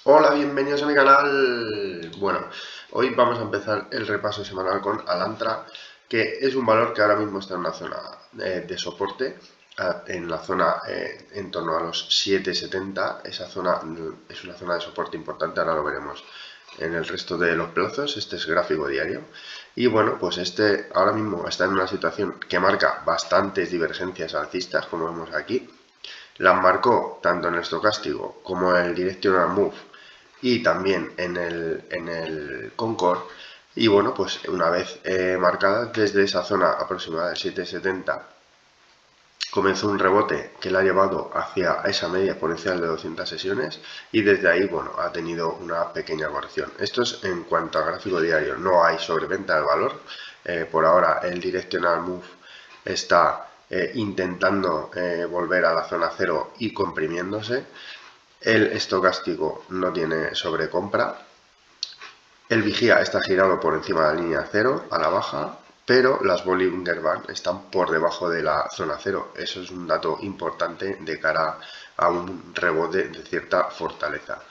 Hola, bienvenidos a mi canal. Bueno, hoy vamos a empezar el repaso semanal con Alantra, que es un valor que ahora mismo está en una zona de soporte, en la zona en torno a los 7,70. Esa zona es una zona de soporte importante, ahora lo veremos en el resto de los plazos. Este es gráfico diario. Y bueno, pues este ahora mismo está en una situación que marca bastantes divergencias alcistas, como vemos aquí. Las marcó tanto en el estocástico como en el directional move y también en el Concord. Y bueno, pues una vez marcada desde esa zona aproximada de 7,70, comenzó un rebote que la ha llevado hacia esa media exponencial de 200 sesiones y desde ahí, bueno, ha tenido una pequeña corrección. Esto es en cuanto a gráfico diario, no hay sobreventa del valor. Por ahora el directional move está intentando volver a la zona cero y comprimiéndose. El estocástico no tiene sobrecompra. El vigía está girado por encima de la línea cero a la baja, pero las Bollinger Band están por debajo de la zona cero. Eso es un dato importante de cara a un rebote de cierta fortaleza.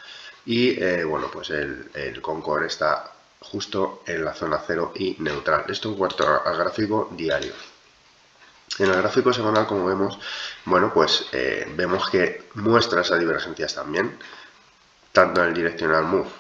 Y bueno, pues el Concord está justo en la zona cero y neutral. Esto en cuanto al gráfico diario. En el gráfico semanal, como vemos, bueno, pues vemos que muestra esas divergencias también, tanto en el directional move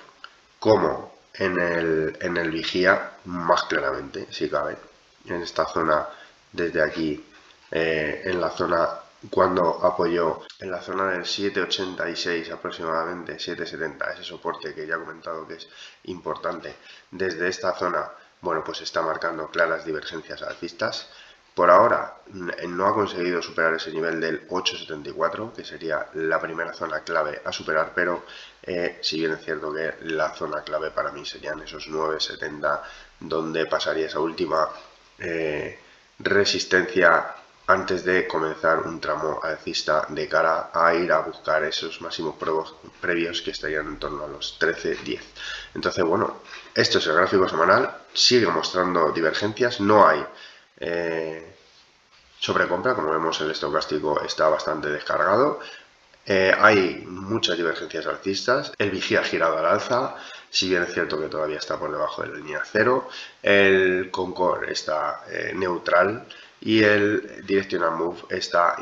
como en el vigía, más claramente, si cabe, en esta zona, desde aquí, en la zona cuando apoyó en la zona del 7,86 aproximadamente, 7,70, ese soporte que ya he comentado que es importante. Desde esta zona, bueno, pues está marcando claras divergencias alcistas. Por ahora no ha conseguido superar ese nivel del 8,74, que sería la primera zona clave a superar, pero si bien es cierto que la zona clave para mí serían esos 9,70, donde pasaría esa última resistencia antes de comenzar un tramo alcista de cara a ir a buscar esos máximos previos que estarían en torno a los 13,10. Entonces, bueno, esto es el gráfico semanal, sigue mostrando divergencias, no hay sobrecompra, como vemos el estocástico está bastante descargado. Hay muchas divergencias alcistas, el vigía ha girado al alza, si bien es cierto que todavía está por debajo de la línea cero, el Concord está neutral y el Directional Move está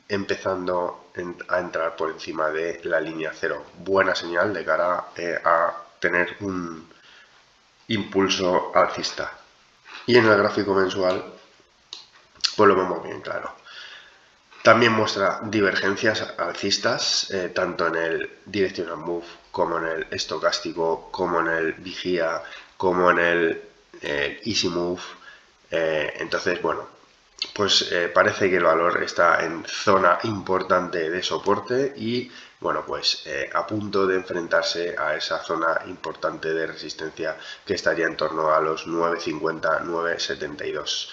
empezando a entrar por encima de la línea cero. Buena señal de cara a tener un impulso alcista. Y en el gráfico mensual, pues lo vemos bien claro. También muestra divergencias alcistas, tanto en el directional move como en el estocástico, como en el vigía, como en el easy move. Entonces, bueno, pues parece que el valor está en zona importante de soporte y, bueno, pues a punto de enfrentarse a esa zona importante de resistencia que estaría en torno a los 9,50, 9,72.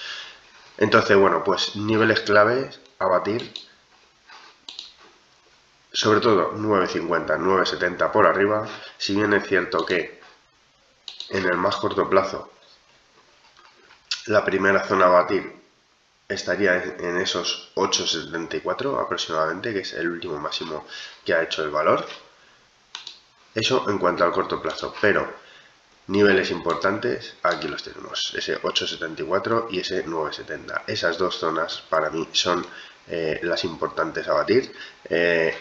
Entonces, bueno, pues niveles claves a batir, sobre todo 9,50, 9,70 por arriba, si bien es cierto que en el más corto plazo la primera zona a batir estaría en esos 8,74 aproximadamente, que es el último máximo que ha hecho el valor. Eso en cuanto al corto plazo, pero niveles importantes, aquí los tenemos, ese 8,74 y ese 9,70. Esas dos zonas para mí son las importantes a batir.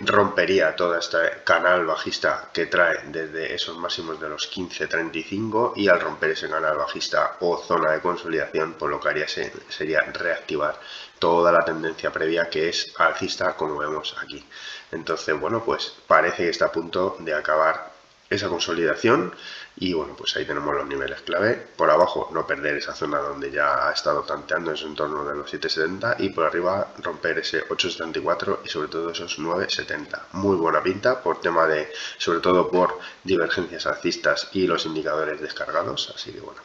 Rompería todo este canal bajista que trae desde esos máximos de los 15,35 y al romper ese canal bajista o zona de consolidación, pues lo que haría sería reactivar toda la tendencia previa que es alcista, como vemos aquí. Entonces, bueno, pues parece que está a punto de acabar esa consolidación y bueno, pues ahí tenemos los niveles clave. Por abajo no perder esa zona donde ya ha estado tanteando en su entorno de los 7,70 y por arriba romper ese 8,74 y sobre todo esos 9,70. Muy buena pinta por tema de, sobre todo por divergencias alcistas y los indicadores descargados, así que bueno,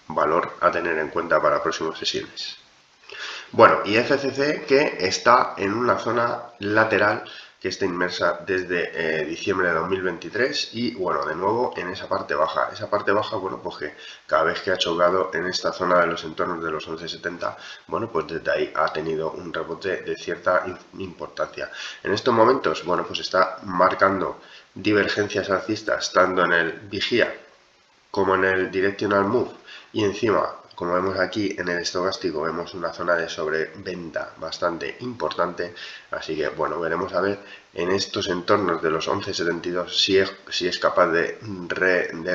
valor a tener en cuenta para próximas sesiones. Bueno, y FCC que está en una zona lateral que está inmersa desde diciembre de 2023 y bueno, de nuevo en esa parte baja. Esa parte baja, bueno, pues que cada vez que ha chocado en esta zona de los entornos de los 11,70, bueno, pues desde ahí ha tenido un rebote de cierta importancia. En estos momentos, bueno, pues está marcando divergencias alcistas tanto en el vigía como en el directional move, y encima, como vemos aquí en el estocástico, vemos una zona de sobreventa bastante importante, así que bueno, veremos a ver en estos entornos de los 11.72 si es capaz de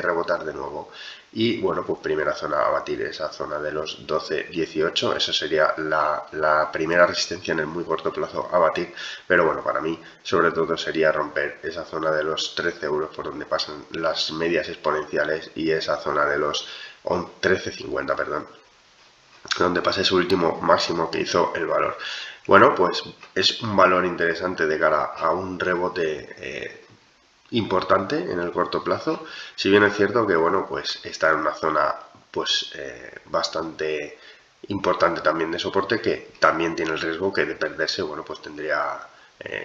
rebotar de nuevo. Y bueno, pues primera zona a batir, esa zona de los 12.18, esa sería la primera resistencia en el muy corto plazo a batir, pero bueno, para mí sobre todo sería romper esa zona de los 13 euros por donde pasan las medias exponenciales y esa zona de los 13.50, perdón, donde pasa ese último máximo que hizo el valor. Bueno, pues es un valor interesante de cara a un rebote importante en el corto plazo, si bien es cierto que bueno, pues está en una zona pues bastante importante también de soporte, que también tiene el riesgo que de perderse, bueno, pues tendría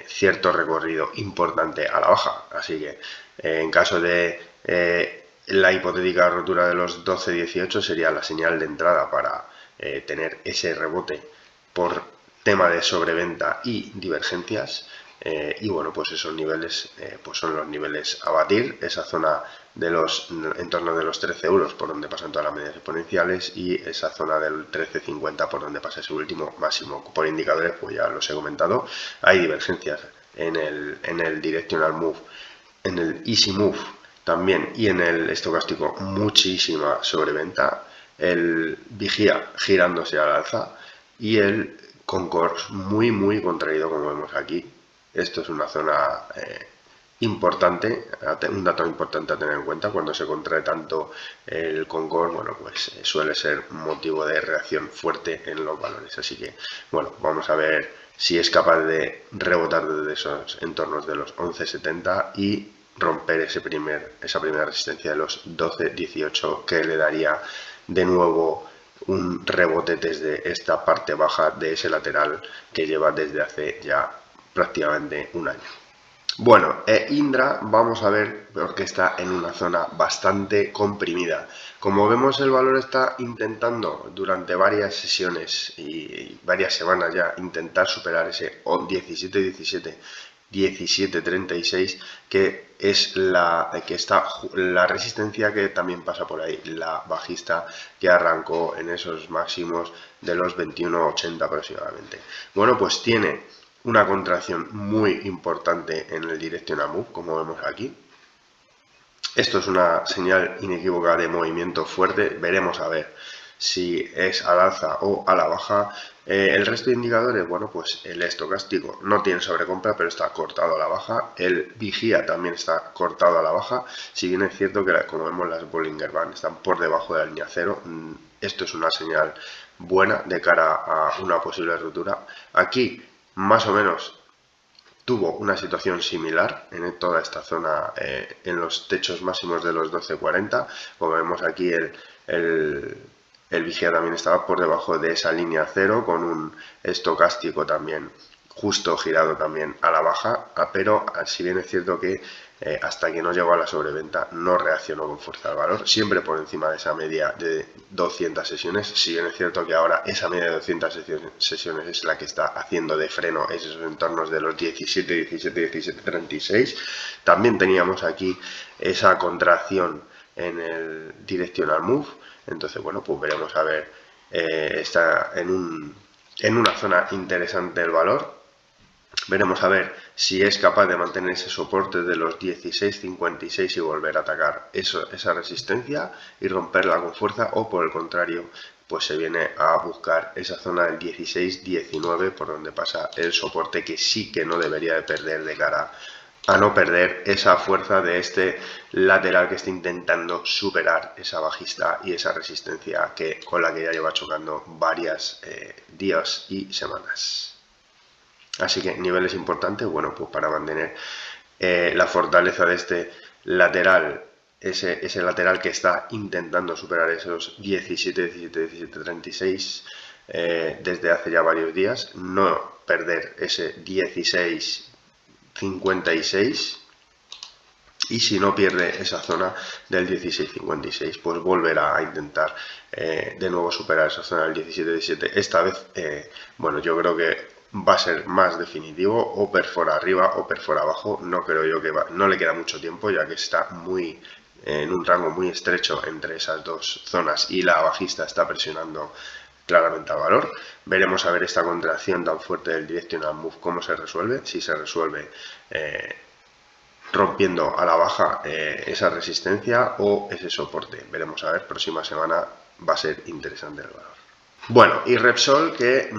cierto recorrido importante a la baja, así que en caso de la hipotética rotura de los 12.18 sería la señal de entrada para tener ese rebote por tema de sobreventa y divergencias. Y bueno, pues esos niveles pues son los niveles a batir, esa zona de los en torno de los 13 euros por donde pasan todas las medias exponenciales y esa zona del 13.50 por donde pasa ese último máximo. Por indicadores, pues ya los he comentado, hay divergencias en el directional move, en el easy move también y en el estocástico muchísima sobreventa, el vigía girándose al alza y el Concord muy contraído, como vemos aquí. Esto es una zona importante, un dato importante a tener en cuenta. Cuando se contrae tanto el Concord, bueno, pues suele ser motivo de reacción fuerte en los valores. Así que, bueno, vamos a ver si es capaz de rebotar desde esos entornos de los 11.70 y romper esa primera resistencia de los 12.18, que le daría de nuevo un rebote desde esta parte baja de ese lateral que lleva desde hace ya prácticamente un año. Bueno, Indra vamos a ver porque está en una zona bastante comprimida. Como vemos, el valor está intentando durante varias sesiones y varias semanas ya intentar superar ese 17.17, 17.36, que es la resistencia que también pasa por ahí, la bajista que arrancó en esos máximos de los 21.80 aproximadamente. Bueno, pues tiene una contracción muy importante en el directional move, como vemos aquí. Esto es una señal inequívoca de movimiento fuerte. Veremos a ver si es al alza o a la baja. El resto de indicadores, bueno, pues el estocástico no tiene sobrecompra, pero está cortado a la baja. El vigía también está cortado a la baja. Si bien es cierto que, como vemos, las Bollinger Band están por debajo de la línea cero. Esto es una señal buena de cara a una posible ruptura. Aquí, más o menos, tuvo una situación similar en toda esta zona, en los techos máximos de los 12.40. Como vemos aquí, el vigía también estaba por debajo de esa línea cero, con un estocástico también justo girado también a la baja, pero si bien es cierto que hasta que no llegó a la sobreventa no reaccionó con fuerza al valor, siempre por encima de esa media de 200 sesiones. Si bien es cierto que ahora esa media de 200 sesiones es la que está haciendo de freno esos entornos de los 17.36, también teníamos aquí esa contracción en el directional move. Entonces, bueno, pues veremos a ver, está en una zona interesante el valor. Veremos a ver si es capaz de mantener ese soporte de los 16.56 y volver a atacar esa resistencia y romperla con fuerza, o por el contrario, pues se viene a buscar esa zona del 16.19 por donde pasa el soporte, que sí que no debería de perder de cara a no perder esa fuerza de este lateral que está intentando superar esa bajista y esa resistencia con la que ya lleva chocando varios días y semanas. Así que niveles importantes, bueno, pues para mantener la fortaleza de este lateral, ese lateral que está intentando superar esos 17.36 desde hace ya varios días, no perder ese 16.56, y si no pierde esa zona del 16.56, pues volverá a intentar de nuevo superar esa zona del 17.17. Esta vez, bueno, yo creo que va a ser más definitivo, o perfora arriba o perfora abajo. No creo yo que no le queda mucho tiempo, ya que está muy en un rango muy estrecho entre esas dos zonas y la bajista está presionando claramente al valor. Veremos a ver esta contracción tan fuerte del directional move cómo se resuelve, si se resuelve rompiendo a la baja esa resistencia o ese soporte. Veremos a ver, próxima semana va a ser interesante el valor. Bueno, y Repsol, que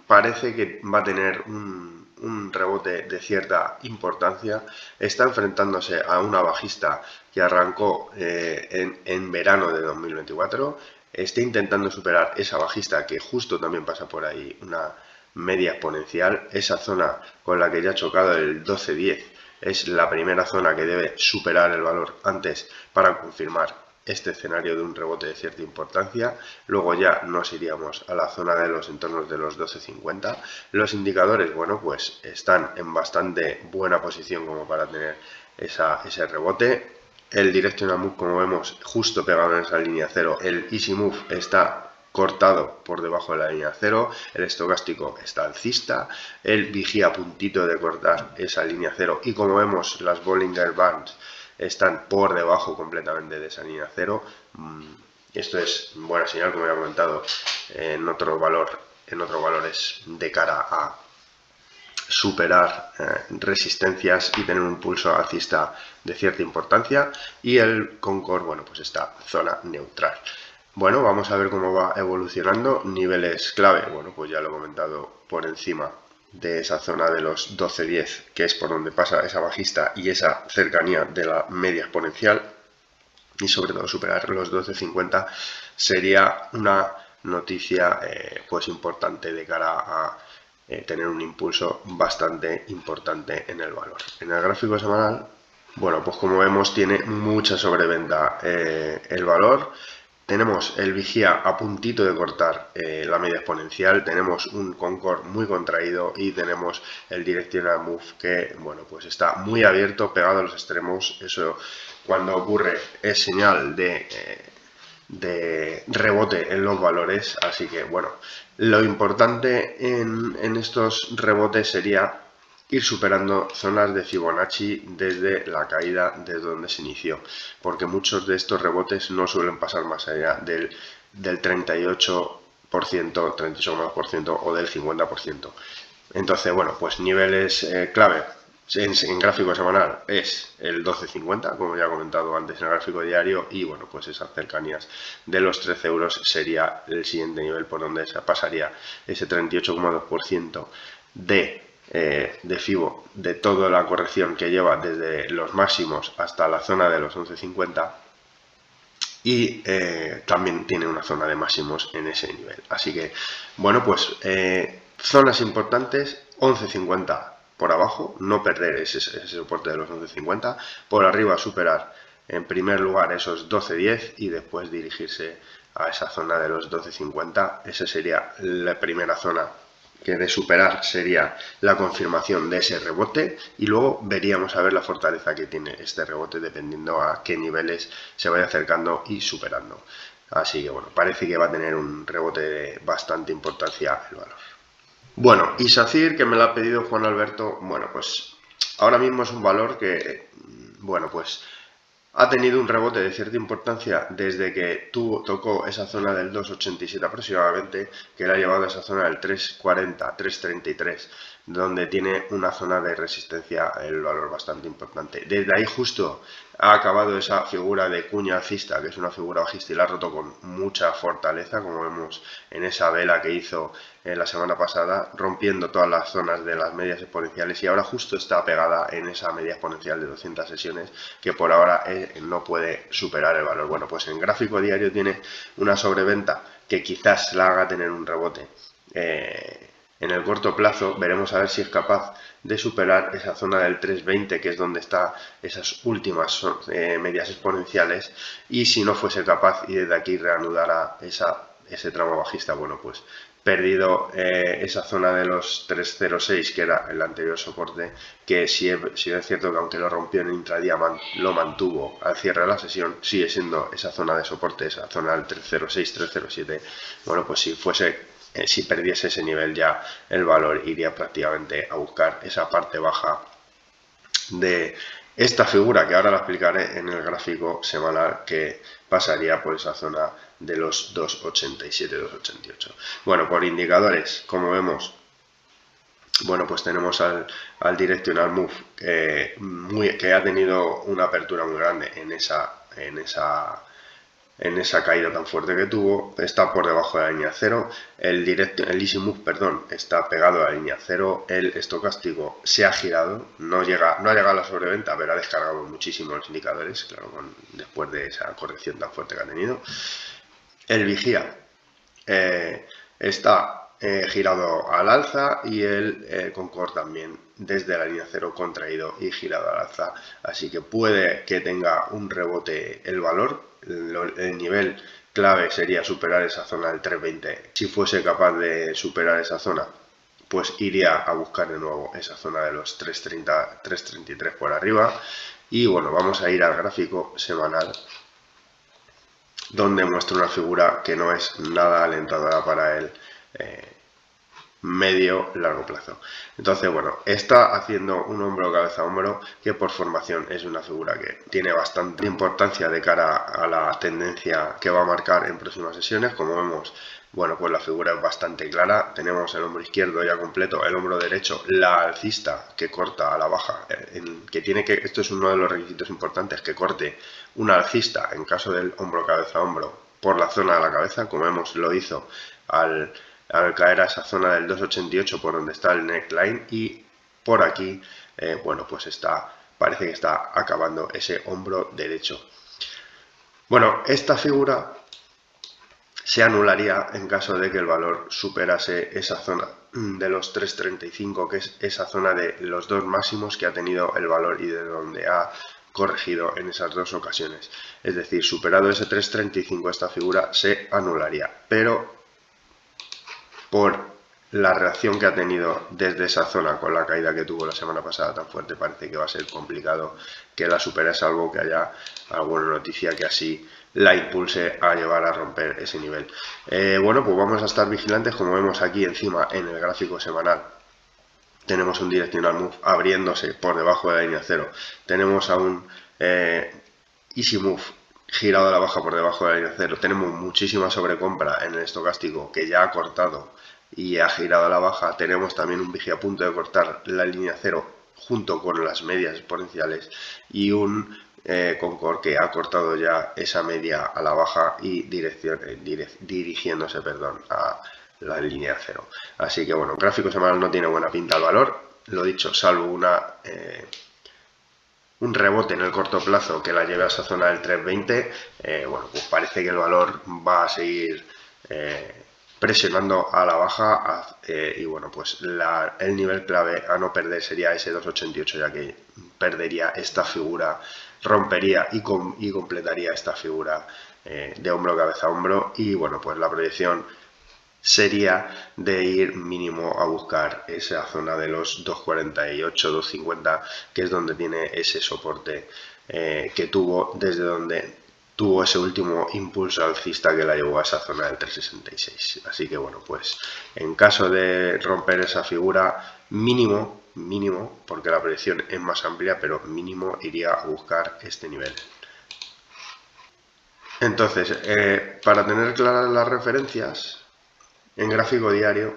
parece que va a tener un rebote de cierta importancia, está enfrentándose a una bajista que arrancó en verano de 2024, está intentando superar esa bajista que justo también pasa por ahí, una media exponencial, esa zona con la que ya ha chocado el 12-10 es la primera zona que debe superar el valor antes para confirmar este escenario de un rebote de cierta importancia. Luego ya nos iríamos a la zona de los entornos de los 12.50. Los indicadores, bueno, pues están en bastante buena posición como para tener ese rebote. El directional move, como vemos, justo pegado en esa línea cero. El easy move está cortado por debajo de la línea cero, el estocástico está alcista, el vigía a puntito de cortar esa línea cero y como vemos las Bollinger Bands están por debajo completamente de esa línea cero. Esto es buena señal, como ya he comentado, en otros valores de cara a superar resistencias y tener un pulso alcista de cierta importancia. Y el Concord, bueno, pues está zona neutral. Bueno, vamos a ver cómo va evolucionando. Niveles clave, bueno, pues ya lo he comentado por encima de esa zona de los 12.10, que es por donde pasa esa bajista y esa cercanía de la media exponencial, y sobre todo superar los 12.50 sería una noticia pues importante de cara a tener un impulso bastante importante en el valor. En el gráfico semanal, bueno, pues como vemos tiene mucha sobreventa el valor. Tenemos el vigía a puntito de cortar la media exponencial, tenemos un Concord muy contraído y tenemos el directional move que, bueno, pues está muy abierto, pegado a los extremos. Eso cuando ocurre es señal de rebote en los valores, así que bueno, lo importante en estos rebotes sería ir superando zonas de Fibonacci desde la caída de donde se inició, porque muchos de estos rebotes no suelen pasar más allá del 38%, 38,2% o del 50%. Entonces, bueno, pues niveles clave en gráfico semanal es el 12.50, como ya he comentado antes en el gráfico diario, y bueno, pues esas cercanías de los 13 euros sería el siguiente nivel por donde se pasaría ese 38,2% de FIBO de toda la corrección que lleva desde los máximos hasta la zona de los 11.50, y también tiene una zona de máximos en ese nivel. Así que, bueno, pues zonas importantes, 11.50 por abajo, no perder ese soporte de los 11.50, por arriba superar en primer lugar esos 12.10 y después dirigirse a esa zona de los 12.50. Esa sería la primera zona que de superar sería la confirmación de ese rebote, y luego veríamos a ver la fortaleza que tiene este rebote dependiendo a qué niveles se vaya acercando y superando. Así que bueno, parece que va a tener un rebote de bastante importancia el valor. Bueno, y SACIR, que me lo ha pedido Juan Alberto, bueno, pues ahora mismo es un valor que, bueno, pues ha tenido un rebote de cierta importancia desde que tocó esa zona del 2,87 aproximadamente, que le ha llevado a esa zona del 3,40, 3,33, donde tiene una zona de resistencia, el valor bastante importante. Desde ahí justo ha acabado esa figura de cuña alcista, que es una figura bajista, y la ha roto con mucha fortaleza, como vemos en esa vela que hizo la semana pasada, rompiendo todas las zonas de las medias exponenciales, y ahora justo está pegada en esa media exponencial de 200 sesiones que por ahora no puede superar el valor. Bueno, pues en gráfico diario tiene una sobreventa que quizás la haga tener un rebote. En el corto plazo veremos a ver si es capaz de superar esa zona del 320, que es donde está esas últimas medias exponenciales, y si no fuese capaz y desde aquí reanudara ese tramo bajista, bueno, pues perdido esa zona de los 306, que era el anterior soporte, que si es cierto que aunque lo rompió en intradía lo mantuvo al cierre de la sesión, sigue siendo esa zona de soporte, esa zona del 306, 307. Bueno, pues si fuese si perdiese ese nivel ya el valor iría prácticamente a buscar esa parte baja de esta figura, que ahora la explicaré en el gráfico semanal, que pasaría por esa zona de los 2,87, 2,88. Bueno, por indicadores, como vemos, bueno, pues tenemos al Directional Move, que ha tenido una apertura muy grande en esa caída tan fuerte que tuvo, está por debajo de la línea 0, el Easy Move, perdón, está pegado a la línea 0, el estocástico se ha girado, no ha llegado a la sobreventa, pero ha descargado muchísimo los indicadores, claro, después de esa corrección tan fuerte que ha tenido. El vigía está girado al alza y el Concord también desde la línea 0 contraído y girado al alza, así que puede que tenga un rebote el valor. El nivel clave sería superar esa zona del 320. Si fuese capaz de superar esa zona, pues iría a buscar de nuevo esa zona de los 330, 333 por arriba. Y bueno, vamos a ir al gráfico semanal, donde muestra una figura que no es nada alentadora para el medio largo plazo. Entonces, bueno, está haciendo un hombro cabeza hombro, que por formación es una figura que tiene bastante importancia de cara a la tendencia que va a marcar en próximas sesiones. Como vemos, bueno, pues la figura es bastante clara. Tenemos el hombro izquierdo ya completo, el hombro derecho, la alcista que corta a la baja, esto es uno de los requisitos importantes, que corte una alcista en caso del hombro cabeza hombro por la zona de la cabeza, como vemos lo hizo al caer a esa zona del 2,88 por donde está el neckline, y por aquí, bueno, pues parece que está acabando ese hombro derecho. Bueno, esta figura se anularía en caso de que el valor superase esa zona de los 3,35, que es esa zona de los dos máximos que ha tenido el valor y de donde ha corregido en esas dos ocasiones. Es decir, superado ese 3,35, esta figura se anularía, pero por la reacción que ha tenido desde esa zona con la caída que tuvo la semana pasada tan fuerte, parece que va a ser complicado que la supere, salvo que haya alguna noticia que así la impulse a llevar a romper ese nivel. Bueno, pues vamos a estar vigilantes. Como vemos aquí encima en el gráfico semanal, tenemos un Directional Move abriéndose por debajo de la línea 0. Tenemos a un Easy Move girado a la baja por debajo de la línea 0. Tenemos muchísima sobrecompra en el estocástico, que ya ha cortado y ha girado a la baja. Tenemos también un vigía a punto de cortar la línea 0 junto con las medias exponenciales, y un Concord que ha cortado ya esa media a la baja y dirigiéndose a la línea 0. Así que bueno, gráfico semanal no tiene buena pinta el valor, lo dicho, salvo un rebote en el corto plazo que la lleve a esa zona del 320. Bueno, pues parece que el valor va a seguir presionando a la baja, y bueno, pues el nivel clave a no perder sería ese 2,88, ya que perdería esta figura, rompería y completaría esta figura de hombro cabeza a hombro. Y bueno, pues la proyección sería de ir mínimo a buscar esa zona de los 2,48, 2,50, que es donde tiene ese soporte que tuvo, desde donde tuvo ese último impulso alcista que la llevó a esa zona del 3,66. Así que bueno, pues en caso de romper esa figura, mínimo, porque la proyección es más amplia, pero mínimo iría a buscar este nivel. Entonces, para tener claras las referencias en gráfico diario,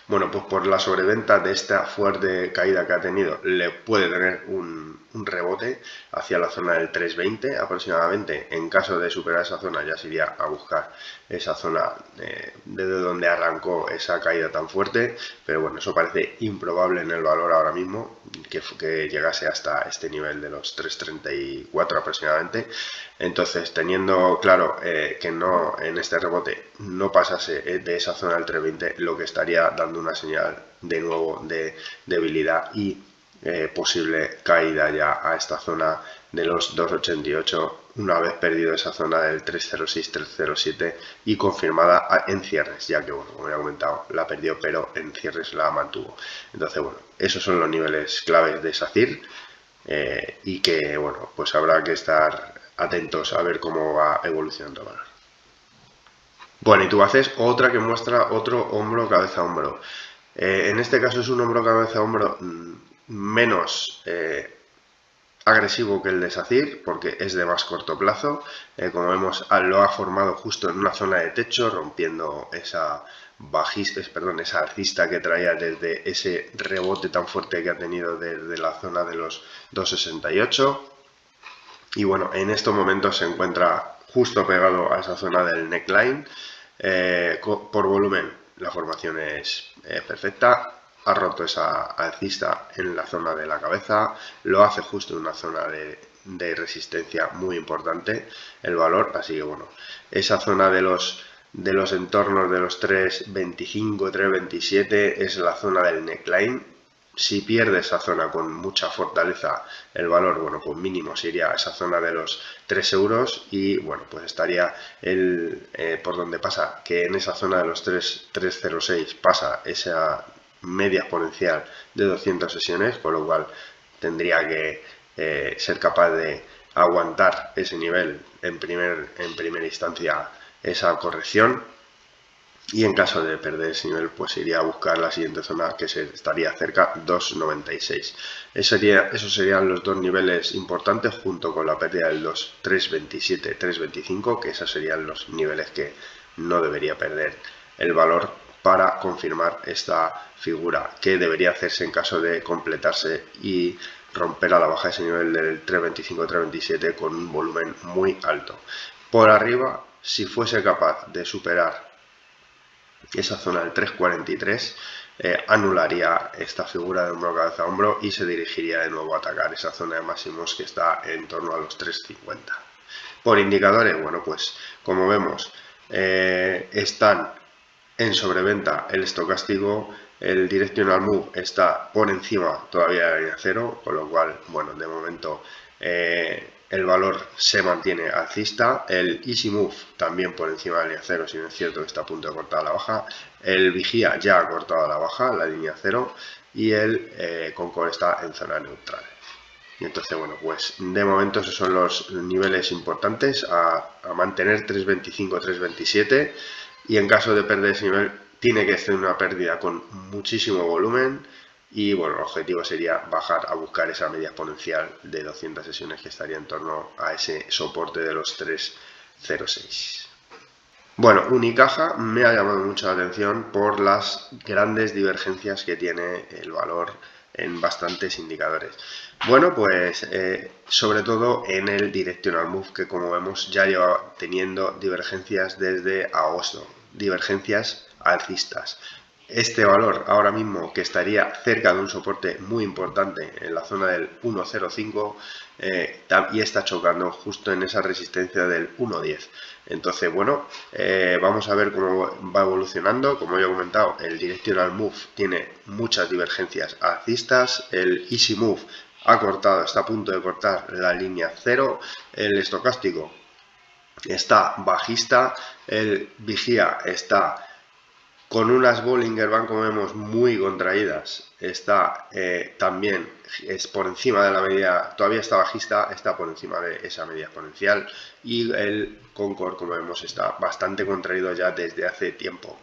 bueno, pues por la sobreventa de esta fuerte caída que ha tenido, le puede tener un rebote hacia la zona del 320 aproximadamente. En caso de superar esa zona, ya se iría a buscar esa zona desde donde arrancó esa caída tan fuerte, pero bueno, eso parece improbable en el valor ahora mismo, que llegase hasta este nivel de los 3,34 aproximadamente. Entonces, teniendo claro que no, en este rebote no pasase de esa zona del 320, lo que estaría dando una señal de nuevo de debilidad y posible caída ya a esta zona de los 2,88, una vez perdido esa zona del 3,06, 3,07 y confirmada en cierres, ya que, bueno, como he comentado, la perdió, pero en cierres la mantuvo. Entonces, bueno, esos son los niveles claves de SACIR, y que, bueno, pues habrá que estar atentos a ver cómo va evolucionando el valor. Bueno, y tú haces otra que muestra otro hombro, cabeza, hombro. En este caso es un hombro, cabeza, hombro menos agresivo que el de SACIR, porque es de más corto plazo. Como vemos, lo ha formado justo en una zona de techo, rompiendo esa esa alcista que traía desde ese rebote tan fuerte que ha tenido desde la zona de los 268. Y bueno, en estos momentos se encuentra justo pegado a esa zona del neckline. Por volumen, la formación es perfecta. Ha roto esa alcista en la zona de la cabeza, lo hace justo en una zona de resistencia muy importante el valor, así que bueno, esa zona de los entornos de los 3.25, 3.27 es la zona del neckline. Si pierde esa zona con mucha fortaleza el valor, bueno, pues mínimo se iría a esa zona de los 3 euros y bueno, pues estaría por donde pasa, que en esa zona de los 3.06 pasa esa media exponencial de 200 sesiones, con lo cual tendría que ser capaz de aguantar ese nivel en primera instancia, esa corrección. Y en caso de perder ese nivel, pues iría a buscar la siguiente zona, que estaría cerca 2.96. Esos serían los dos niveles importantes, junto con la pérdida del 3.27, 3.25, que esos serían los niveles que no debería perder el valor para confirmar esta figura, que debería hacerse en caso de completarse y romper a la baja ese nivel del 3.25, 3.27 con un volumen muy alto. Por arriba, si fuese capaz de superar esa zona del 3.43, anularía esta figura de hombro, cabeza, hombro y se dirigiría de nuevo a atacar esa zona de máximos que está en torno a los 3.50. Por indicadores, bueno, pues como vemos, están en sobreventa el estocástico, el directional move está por encima todavía de la línea cero, con lo cual, bueno, de momento el valor se mantiene alcista. El easy move también por encima de la línea cero, si no es cierto que está a punto de cortar a la baja. El vigía ya ha cortado a la baja, la línea cero, y el Concord está en zona neutral. Y entonces, bueno, pues de momento esos son los niveles importantes a mantener, 3.25, 3.27, y en caso de perder ese nivel tiene que ser una pérdida con muchísimo volumen y bueno, el objetivo sería bajar a buscar esa media exponencial de 200 sesiones que estaría en torno a ese soporte de los 3.06. Bueno, Unicaja me ha llamado mucho la atención por las grandes divergencias que tiene el valor en bastantes indicadores. Bueno, pues sobre todo en el directional move, que como vemos ya lleva teniendo divergencias desde agosto, divergencias alcistas. Este valor ahora mismo, que estaría cerca de un soporte muy importante en la zona del 1.05, y está chocando justo en esa resistencia del 1.10. Entonces, bueno, vamos a ver cómo va evolucionando. Como ya he comentado, el directional move tiene muchas divergencias alcistas, el easy move ha cortado, está a punto de cortar la línea cero, el estocástico está bajista, el vigía está con unas Bollinger Band, como vemos, muy contraídas. Está también es por encima de la media, todavía está bajista, está por encima de esa media exponencial, y el Concord, como vemos, está bastante contraído ya desde hace tiempo.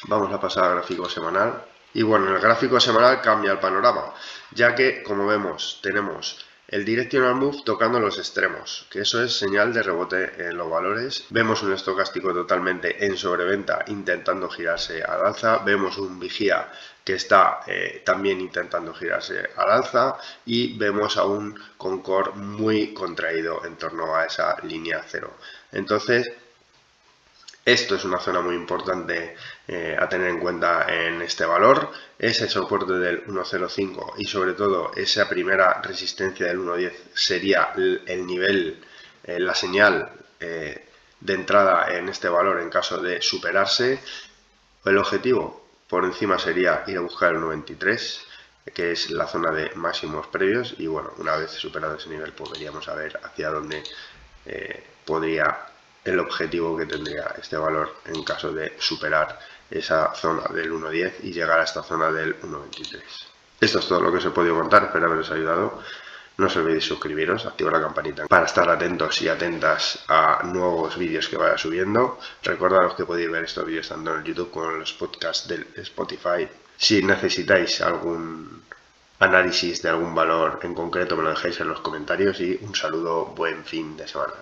Vamos a pasar al gráfico semanal. Y bueno, en el gráfico semanal cambia el panorama, ya que, como vemos, tenemos el directional move tocando los extremos, que eso es señal de rebote en los valores. Vemos un estocástico totalmente en sobreventa intentando girarse al alza. Vemos un vigía que está también intentando girarse al alza, y vemos a un Concord muy contraído en torno a esa línea cero. Entonces, esto es una zona muy importante a tener en cuenta en este valor, ese soporte del 1.05 y sobre todo esa primera resistencia del 1.10 sería el nivel, la señal de entrada en este valor en caso de superarse. El objetivo por encima sería ir a buscar el 93, que es la zona de máximos previos, y bueno, una vez superado ese nivel pues veríamos a ver hacia dónde podría el objetivo que tendría este valor en caso de superar esa zona del 1.10 y llegar a esta zona del 1.23. Esto es todo lo que os he podido contar, espero haberos ayudado No os olvidéis suscribiros, activar la campanita para estar atentos y atentas a nuevos vídeos que vaya subiendo. Recordaros que podéis ver estos vídeos tanto en el YouTube como en los podcasts del Spotify. Si necesitáis algún análisis de algún valor en concreto, me lo dejáis en los comentarios y un saludo, buen fin de semana.